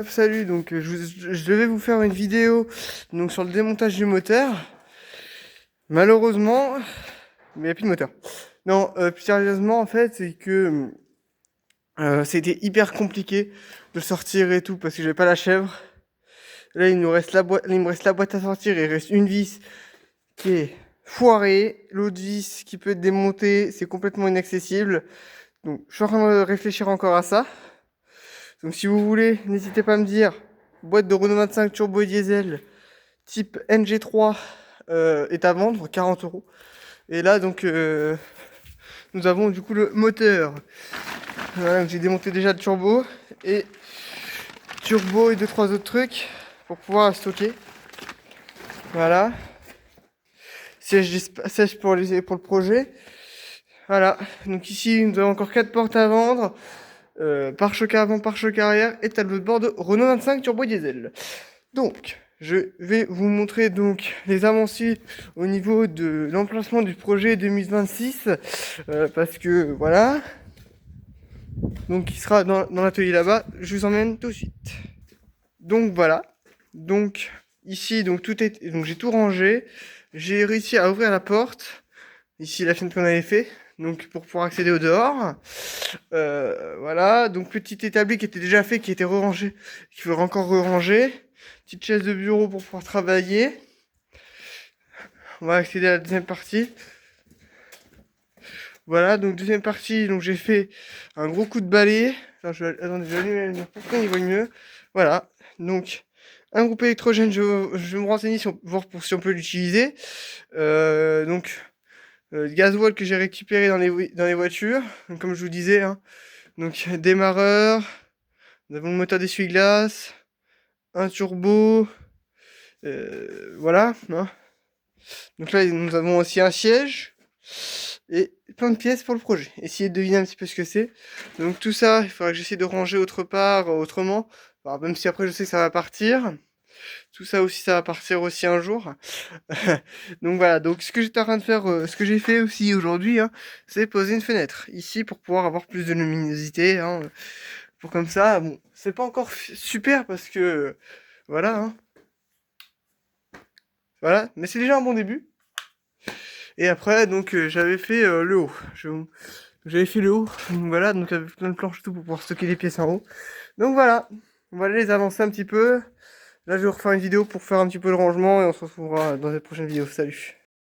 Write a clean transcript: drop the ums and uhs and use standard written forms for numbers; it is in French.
Salut, donc je devais vous faire une vidéo donc sur le démontage du moteur. Malheureusement, mais il n'y a plus de moteur. Non, plus sérieusement en fait, c'est que c'était hyper compliqué de le sortir et tout parce que j'avais pas la chèvre. Là, il me reste la boîte à sortir, il reste une vis qui est foirée, l'autre vis qui peut être démontée, c'est complètement inaccessible. Donc je suis en train de réfléchir encore à ça. Donc si vous voulez, n'hésitez pas à me dire. Boîte de Renault 25 turbo et diesel type NG3 est à vendre, 40 euros. Et là donc nous avons du coup le moteur. Voilà, j'ai démonté déjà le turbo et deux trois autres trucs pour pouvoir stocker. Voilà. Siège pour le projet. Voilà. Donc ici nous avons encore 4 portes à vendre. Pare-choc avant, pare-choc arrière et tableau de bord de Renault 25 turbo diesel. Donc, je vais vous montrer donc les avancées au niveau de l'emplacement du projet 2026 parce que voilà. Donc, il sera dans l'atelier là-bas. Je vous emmène tout de suite. Donc voilà. Donc ici, donc j'ai tout rangé. J'ai réussi à ouvrir la porte. Ici, la fenêtre qu'on avait fait. Donc pour pouvoir accéder au dehors. Voilà, donc petit établi qui était déjà fait, qui était re-rangé, qu'il faudrait encore re-ranger. Petite chaise de bureau pour pouvoir travailler. On va accéder à la deuxième partie. Voilà, donc deuxième partie, donc j'ai fait un gros coup de balai. Alors, attendez, je vais allumer la lumière pour qu'on y voit mieux. Voilà, donc un groupe électrogène, je vais me renseigner voir si on peut l'utiliser. Gasoil que j'ai récupéré dans les voitures, donc, comme je vous disais, hein. Donc démarreur, nous avons le moteur d'essuie-glace, un turbo, voilà, hein. Donc là nous avons aussi un siège et plein de pièces pour le projet. Essayez de deviner un petit peu ce que c'est. Donc tout ça, il faudra que j'essaie de ranger autre part, autrement. Alors, même si après je sais que ça va partir. Tout ça aussi, ça va partir aussi un jour. Donc voilà, donc ce que j'étais en train de faire, ce que j'ai fait aussi aujourd'hui, hein, c'est poser une fenêtre ici pour pouvoir avoir plus de luminosité, hein, pour comme ça. Bon, c'est pas encore super parce que voilà, hein, voilà, mais c'est déjà un bon début. Et après, donc j'avais fait le haut. J'avais fait le haut, donc voilà, donc avec plein de planches et tout pour pouvoir stocker les pièces en haut. Donc voilà, on va les avancer un petit peu. Là, je vais refaire une vidéo pour faire un petit peu le rangement et on se retrouvera dans une prochaine vidéo. Salut!